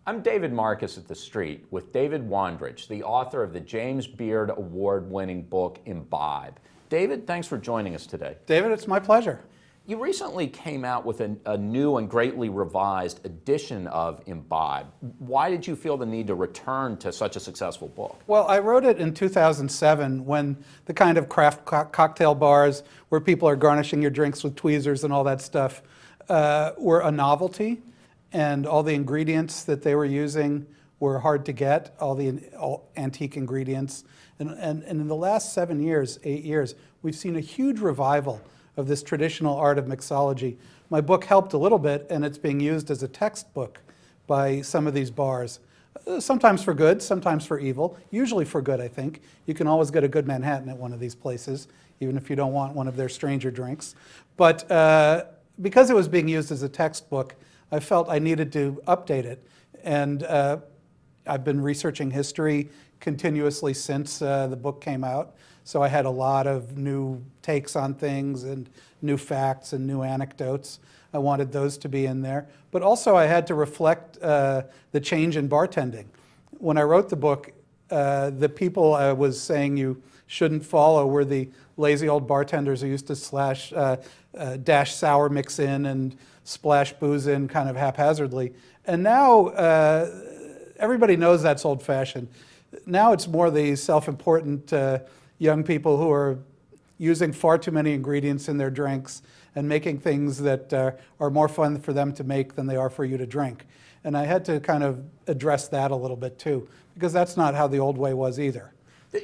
I'm David Marcus at the Street with David Wondrich, the author of the James Beard Award-winning book, Imbibe. David, thanks for joining us today. David, it's my pleasure. You recently came out with a new and greatly revised edition of Imbibe. Why did you feel the need to return to such a successful book? Well, I wrote it in 2007 when the kind of craft cocktail bars where people are garnishing your drinks with tweezers and all that stuff were a novelty, and all the ingredients that they were using were hard to get, all antique ingredients. And in the last 7 years, 8 years, we've seen a huge revival of this traditional art of mixology. My book helped a little bit, and it's being used as a textbook by some of these bars. Sometimes for good, sometimes for evil, usually for good, I think. You can always get a good Manhattan at one of these places, even if you don't want one of their stranger drinks. But because it was being used as a textbook, I felt I needed to update it. And I've been researching history continuously since the book came out. So I had a lot of new takes on things and new facts and new anecdotes. I wanted those to be in there. But also I had to reflect the change in bartending. When I wrote the book, the people I was saying you shouldn't follow were the lazy old bartenders who used to dash sour mix in and splash booze in kind of haphazardly. And now everybody knows that's old-fashioned. Now it's more the self-important young people who are using far too many ingredients in their drinks and making things that are more fun for them to make than they are for you to drink. And I had to kind of address that a little bit too, because that's not how the old way was either.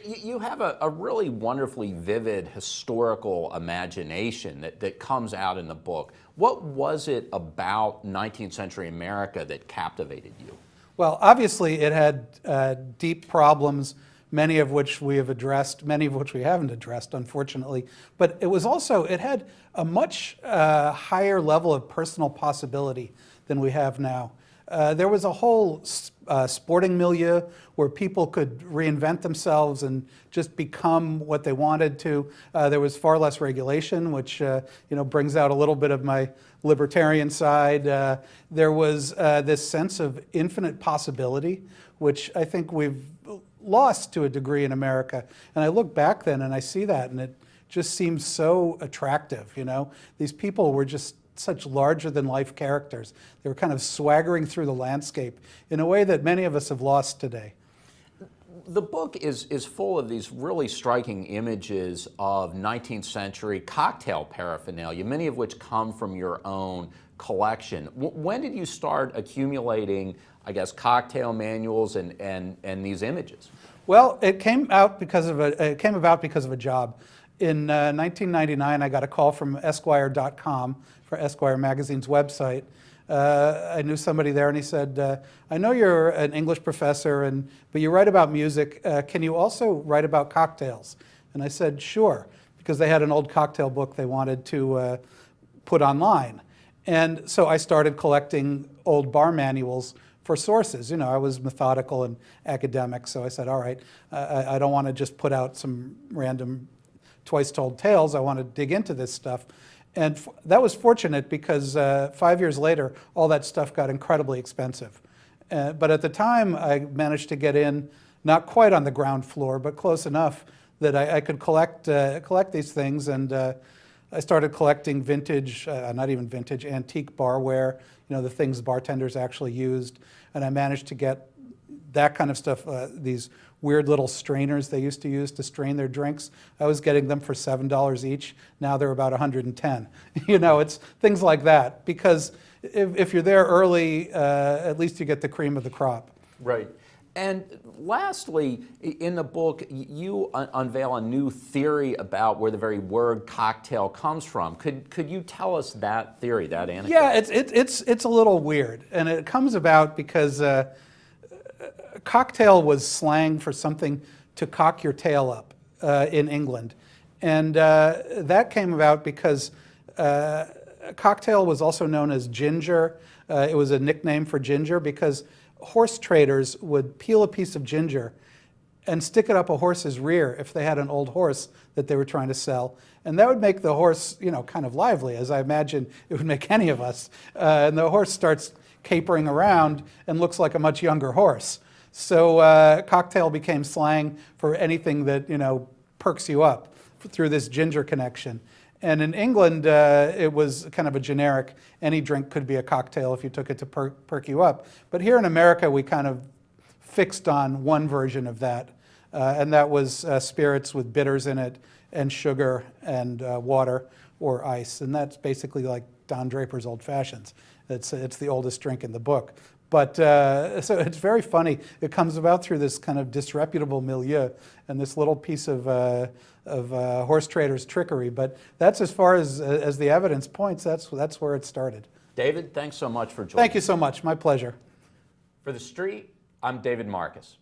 You have a really wonderfully vivid historical imagination that comes out in the book. What was it about 19th century America that captivated you? Well, obviously it had deep problems, many of which we have addressed, many of which we haven't addressed, unfortunately. But it was also, it had a much higher level of personal possibility than we have now. There was a whole sporting milieu where people could reinvent themselves and just become what they wanted to. There was far less regulation, which brings out a little bit of my libertarian side. There was this sense of infinite possibility, which I think we've lost to a degree in America. And I look back then and I see that, and it just seems so attractive. These people were just such larger-than-life characters. They were kind of swaggering through the landscape in a way that many of us have lost today. The book is full of these really striking images of 19th century cocktail paraphernalia, many of which come from your own collection. When did you start accumulating, I guess, cocktail manuals and these images? Well, it came about because of a job. In 1999, I got a call from Esquire.com, for Esquire magazine's website. I knew somebody there, and he said, I know you're an English professor, but you write about music. Can you also write about cocktails? And I said, sure, because they had an old cocktail book they wanted to put online. And so I started collecting old bar manuals for sources. I was methodical and academic, so I said, all right, I don't want to just put out some random twice-told tales. I want to dig into this stuff. And that was fortunate because 5 years later, all that stuff got incredibly expensive. But at the time, I managed to get in, not quite on the ground floor, but close enough that I could collect these things. And I started collecting vintage, not even vintage, antique barware, the things bartenders actually used. And I managed to get that kind of stuff, these weird little strainers they used to use to strain their drinks. I was getting them for $7 each. Now they're about $110. It's things like that. Because if you're there early, at least you get the cream of the crop. Right. And lastly, in the book, you unveil a new theory about where the very word cocktail comes from. Could you tell us that theory, that anecdote? Yeah, it's a little weird. And it comes about because cocktail was slang for something to cock your tail up in England. And that came about because cocktail was also known as ginger. It was a nickname for ginger because horse traders would peel a piece of ginger and stick it up a horse's rear if they had an old horse that they were trying to sell. And that would make the horse, kind of lively, as I imagine it would make any of us. And the horse starts capering around and looks like a much younger horse. So cocktail became slang for anything that, perks you up through this ginger connection. And in England, it was kind of a generic, any drink could be a cocktail if you took it to perk you up. But here in America, we kind of fixed on one version of that, and that was spirits with bitters in it and sugar and water or ice. And that's basically like Don Draper's Old Fashions. It's the oldest drink in the book. But so it's very funny. It comes about through this kind of disreputable milieu and this little piece of horse traders' trickery. But that's as far as the evidence points. That's where it started. David, thanks so much for joining. Thank you so much. My pleasure. For The Street, I'm David Marcus.